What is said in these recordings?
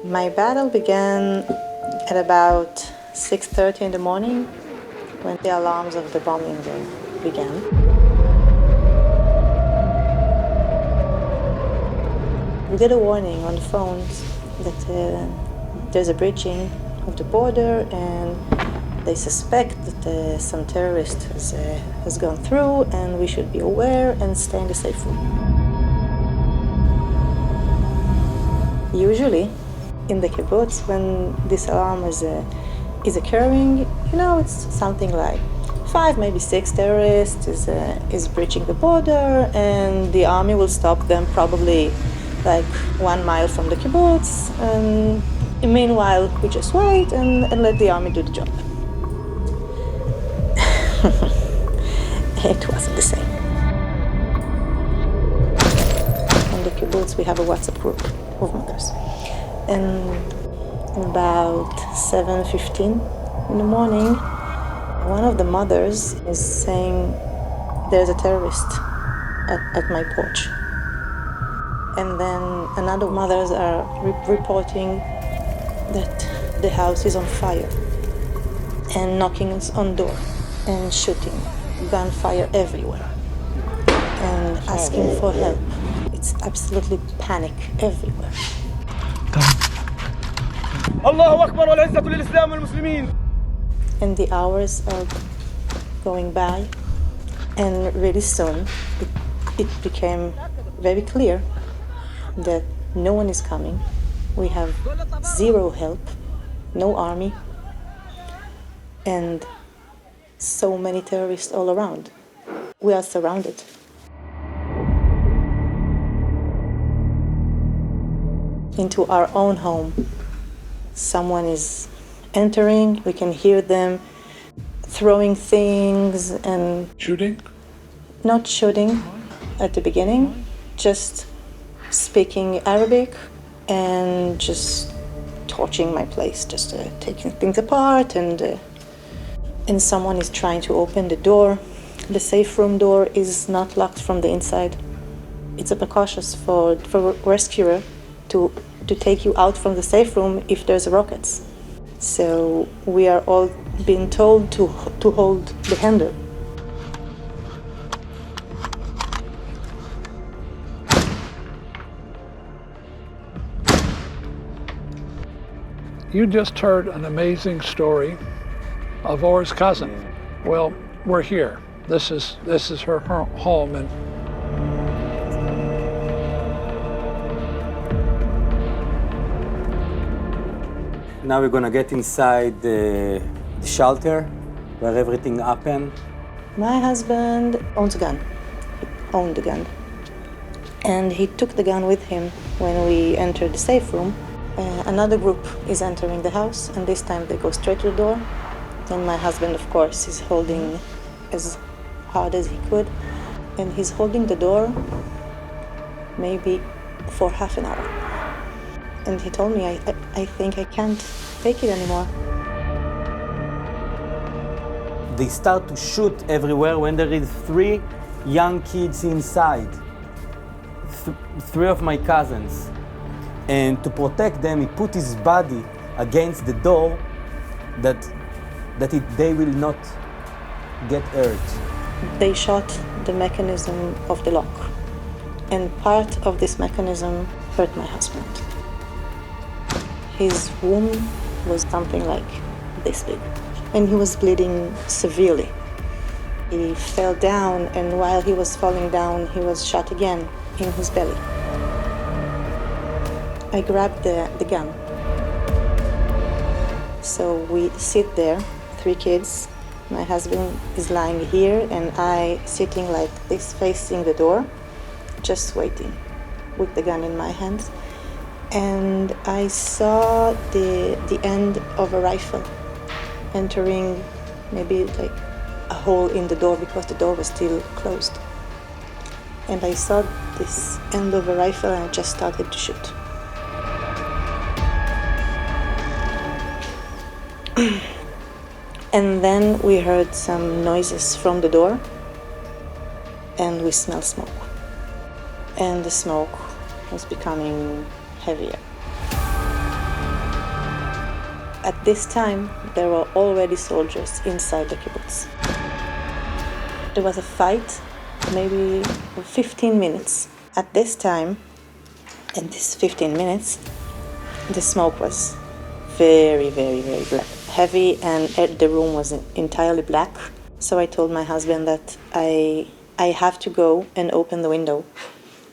My battle began at about 6:30 in the morning when the alarms of the bombing began. We get a warning on the phones that there's a breaching of the border and they suspect that some terrorist has gone through and we should be aware and stay in the safe room. Usually, in the kibbutz, when this alarm is occurring, it's something like 5, maybe 6 terrorists is breaching the border, and the army will stop them probably like 1 mile from the kibbutz. And meanwhile, we just wait and let the army do the job. It wasn't the same. In the kibbutz, we have a WhatsApp group of mothers. And about 7:15 in the morning, one of the mothers is saying, there's a terrorist at my porch. And then another mothers are reporting that the house is on fire and knocking on door and shooting, gunfire everywhere and asking for help. It's absolutely panic everywhere. الله أكبر والعزة للإسلام والمسلمين. And the hours are going by, and really soon it became very clear that no one is coming. We have zero help, no army, and so many terrorists all around. We are surrounded. Into our own home. Someone is entering, we can hear them throwing things and... Shooting? Not shooting at the beginning, just speaking Arabic and just torching my place, just taking things apart, and someone is trying to open the door. The safe room door is not locked from the inside. It's a precaution for rescuer to take you out from the safe room if there's rockets. So we are all being told to hold the handle. You just heard an amazing story of Or's cousin. Well, we're here. This is her home, and now we're gonna get inside the shelter where everything happened. My husband owns a gun. He owned the gun. And he took the gun with him when we entered the safe room. Another group is entering the house, and this time they go straight to the door. And my husband, of course, is holding as hard as he could. And he's holding the door maybe for half an hour. And he told me, I think I can't take it anymore. They start to shoot everywhere when there is 3 young kids inside. 3 of my cousins. And to protect them, he put his body against the door that they will not get hurt. They shot the mechanism of the lock. And part of this mechanism hurt my husband. His wound was something like this big, and he was bleeding severely. He fell down, and while he was falling down, he was shot again in his belly. I grabbed the gun. So we sit there, 3 kids. My husband is lying here, and I sitting like this, facing the door, just waiting with the gun in my hands. And I saw the end of a rifle entering maybe like a hole in the door because the door was still closed. And I saw this end of a rifle and I just started to shoot. And then we heard some noises from the door and we smelled smoke. And the smoke was becoming heavier. At this time, there were already soldiers inside the kibbutz. There was a fight, maybe 15 minutes. At this time, in these 15 minutes, the smoke was very, very, very black, heavy, and the room was entirely black. So I told my husband that I have to go and open the window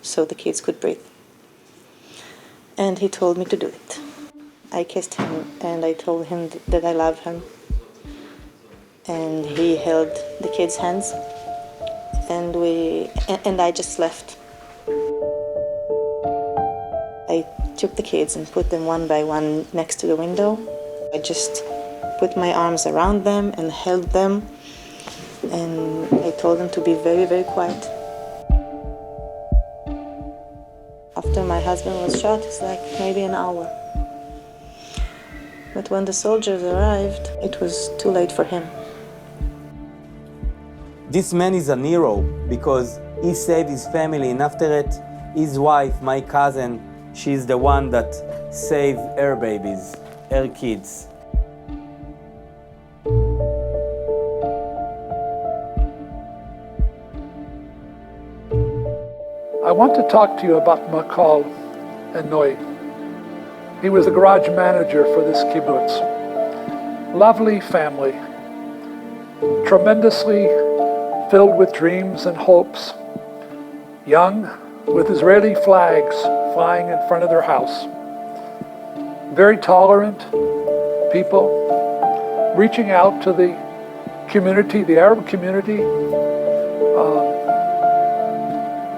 so the kids could breathe. And he told me to do it. I kissed him and I told him that I love him. And he held the kids' hands, and I just left. I took the kids and put them one by one next to the window. I just put my arms around them and held them, and I told them to be very, very quiet. After my husband was shot, it's like maybe an hour. But when the soldiers arrived, it was too late for him. This man is a hero because he saved his family, and after it, his wife, my cousin, she's the one that saved her babies, her kids. I want to talk to you about Makal and Noi. He was the garage manager for this kibbutz. Lovely family, tremendously filled with dreams and hopes, young, with Israeli flags flying in front of their house. Very tolerant people, reaching out to the community, the Arab community,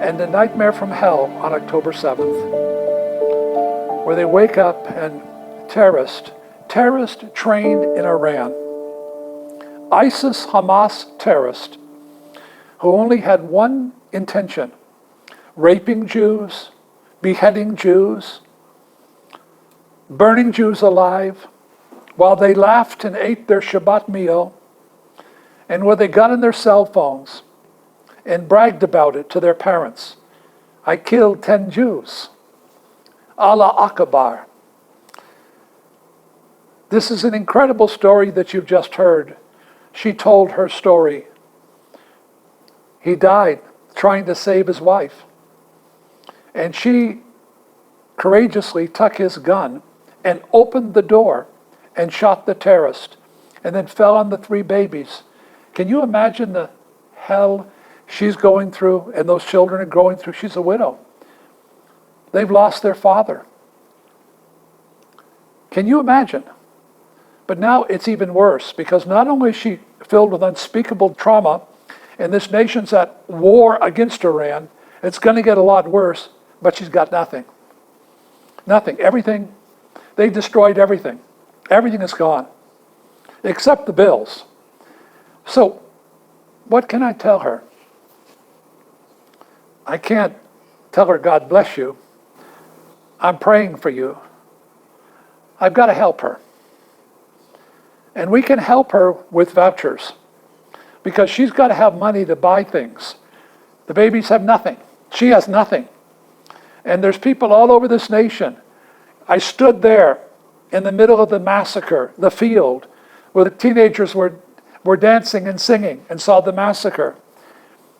and the nightmare from hell on October 7th, where they wake up and terrorists trained in Iran, ISIS Hamas terrorists, who only had one intention: raping Jews, beheading Jews, burning Jews alive, while they laughed and ate their Shabbat meal, and where they got in their cell phones and bragged about it to their parents. I killed 10 Jews. Allah Akbar. This is an incredible story that you've just heard. She told her story. He died trying to save his wife. And she courageously took his gun and opened the door and shot the terrorist, and then fell on the 3 babies. Can you imagine the hell she's going through and those children are going through? She's a widow. They've lost their father. Can you imagine? But now it's even worse, because not only is she filled with unspeakable trauma, and this nation's at war against Iran, it's going to get a lot worse, but she's got nothing. Nothing. Everything. They destroyed everything. Everything is gone, except the bills. So, what can I tell her? I can't tell her, God bless you. I'm praying for you. I've got to help her. And we can help her with vouchers, because she's got to have money to buy things. The babies have nothing. She has nothing. And there's people all over this nation. I stood there in the middle of the massacre, the field, where the teenagers were dancing and singing, and saw the massacre.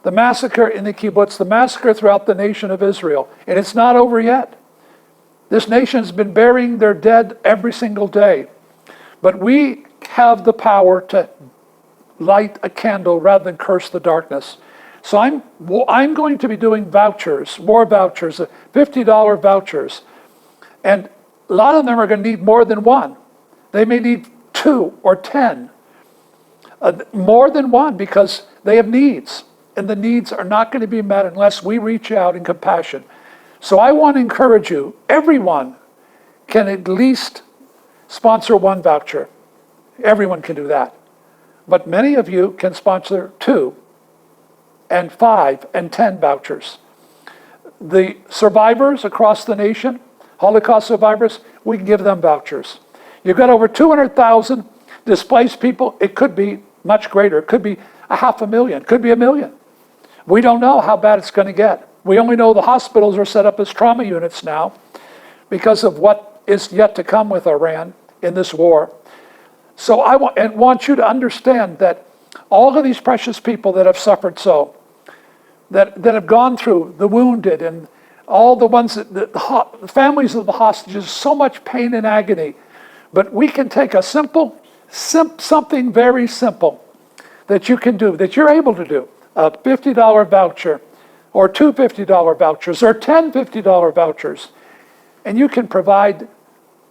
The massacre in the kibbutz, the massacre throughout the nation of Israel. And it's not over yet. This nation's been burying their dead every single day. But we have the power to light a candle rather than curse the darkness. So I'm going to be doing vouchers, more vouchers, $50 vouchers. And a lot of them are going to need more than one. They may need 2 or 10. More than one, because they have needs. And the needs are not going to be met unless we reach out in compassion. So I want to encourage you, everyone can at least sponsor 1 voucher. Everyone can do that. But many of you can sponsor 2 and 5 and 10 vouchers. The survivors across the nation, Holocaust survivors, we can give them vouchers. You've got over 200,000 displaced people. It could be much greater. It could be 500,000. It could be 1 million. We don't know how bad it's going to get. We only know the hospitals are set up as trauma units now because of what is yet to come with Iran. in this war. So I want you to understand that all of these precious people that have suffered so, that have gone through, the wounded and all the ones that the families of the hostages, so much pain and agony. But we can take a something very simple that you can do, that you're able to do, a $50 voucher, or two $50 vouchers, or 10 $50 vouchers, and you can provide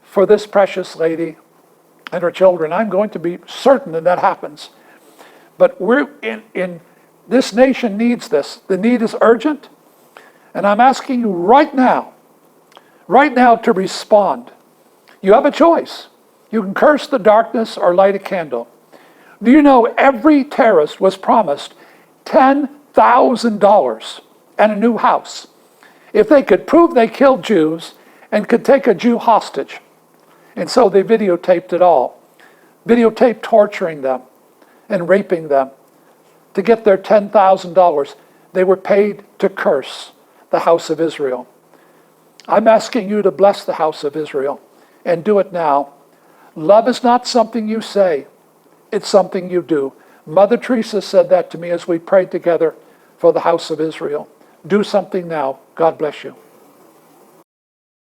for this precious lady and her children. I'm going to be certain that happens. But we're in this nation needs this. The need is urgent. And I'm asking you right now to respond. You have a choice. You can curse the darkness or light a candle. Do you know every terrorist was promised $10,000 and a new house if they could prove they killed Jews and could take a Jew hostage? And so they videotaped it all. Videotaped torturing them and raping them to get their $10,000. They were paid to curse the house of Israel. I'm asking you to bless the house of Israel and do it now. Love is not something you say, it's something you do. Mother Teresa said that to me as we prayed together for the house of Israel. Do something now. God bless you.